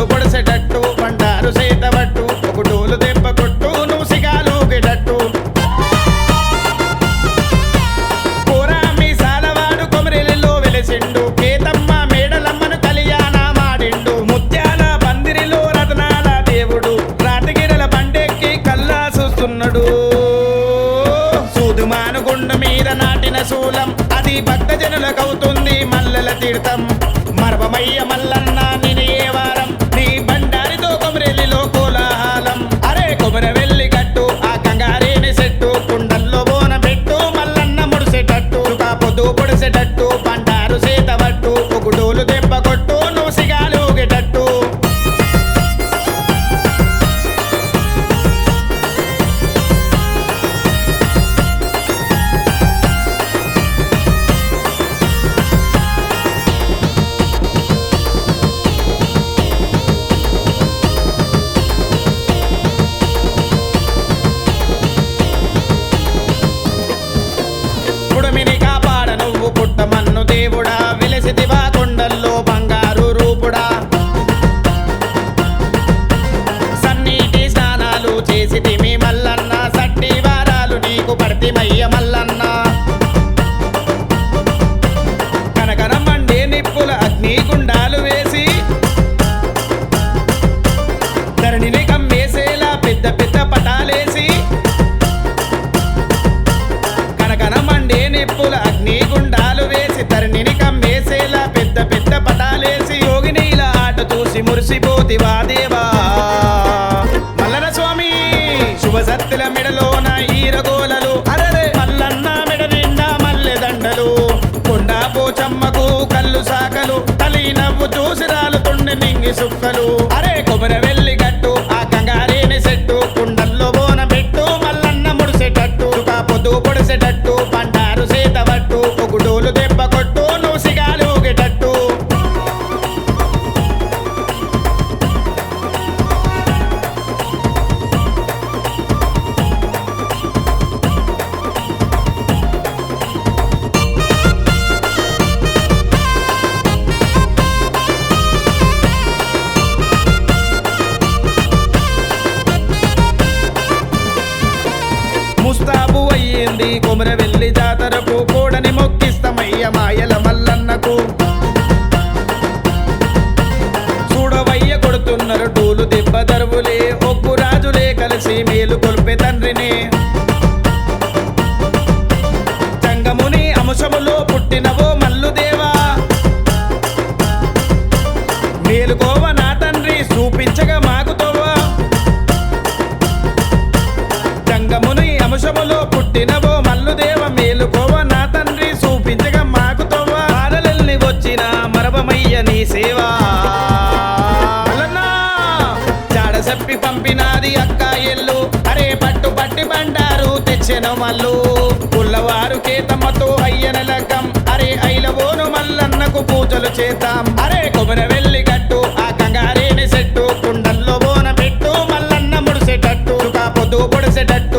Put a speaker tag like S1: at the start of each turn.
S1: పొద్దు పొడిసేటట్టు బండారు సేతబట్టు ఒక డోలు దెబ్బ కొట్టు నువ్వు సిగాలుగేటట్టు కోరా మీసాలవాడు కొమరెలిలో వెలిసిండు కేతమ్మ మేడలమ్మను కళ్యాణ మాడిండు ముత్యాల పందిరిలో రతనాల దేవుడు రాతిగిరల బండెక్కి కల్లా చూస్తున్నాడు సూదుమానుగుండు మీద నాటిన శూలం అది భక్తజనులకవుతుంది మల్లెల తీర్థం మరవమయ్య మల్లన్న నినే వారం నీ బండారితో కొమరెల్లిలో కోలాహలం అరే కొమరవెల్లి గట్టు ఆ కంగారేని సెట్టు కుండల్లో బోన పెట్టు మల్లన్న ముడిసేటట్టు పొద్దు పొడిసేటట్టు బండారు సేతబట్టు ఒక డోలు దెబ్బ కొట్టు నువ్వు సిగాలుగేటట్టు పుడమిని కాపాడ నువ్వు పుట్టమన్ను దేవుడా వెలిసితివా కొండల్లో బంగారు రూపుడా సన్నీటి స్నానాలు చేసితిమి మల్లన్న సట్టి వారాలు నీకు పడితిమయ్య మల్లన్న కనకరం మండే నిప్పుల అగ్ని గుండాలు వేసి ధరణిని కమ్మేసేలా పెద్ద పెద్ద పటాలేసి కనకనమండే నిప్పుల అగ్ని గుండాలు వేసి తరణిని కమ్మేసేలా పెద్ద పెద్ద పటాలేసి యోగినీల ఆట చూసి మురిసిపోతివా దేవా మల్లన స్వామి శుభసత్తుల మెడలోన ఈరగోలలు అరరే మల్లన్న మెడ నిండా మల్లె దండలు కొండా పోచమ్మకు కళ్ళు సాకలు తలి నవ్వు చూసి రాలుతుండి నింగి సుక్కలు అరే కొమరవెల్లి గట్టు ఆ కంగారేని సెట్టు కుండల్లో బోన పెట్టు మల్లన్న ముడిసేటట్టు పొద్దు పొడిసేటట్టు బండారు సేతబట్టు ఒక డోలు దెబ్బ కొట్టు నువ్వు సిగాలుగేటట్టు ముస్తాబు అయ్యింది కొమరవెల్లి జాతరకు కోడని మొక్కిస్తమయ్య మాయల మల్లన్నకు చూడవయ్య కొడుతున్నారు డూలు దెబ్బ దరువులే ఒగ్గు రాజులే కలిసి మేలు కొల్పే తండ్రిని జంగముని అంశములో పుట్టినవో మల్లుదేవా మేలుకోవ నా తండ్రి చూపించగా మాకుతోవా జంగముని అంశములో పుట్టినవో మల్లుదేవ మేలుకోవ నా తండ్రి చూపించగా మాకుతోవా ఆరలెల్ని వచ్చిన మరవమయ్య నీ సేవా చాడ చెప్పి పంపినాది అక్క ఎల్లు అరే పట్టు పట్టి బండారు తెచ్చెను మల్లు పుల్లవారు కేతమ్మతో అయ్యన లగ్గం అరే ఐలవోను మల్లన్నకు పూజలు చేద్దాం అరే కొమరవెల్లి గట్టు ఆ కంగారేని సెట్టు కుండల్లో బోన పెట్టు మల్లన్న ముడిసేటట్టు పొద్దు పొడిసేటట్టు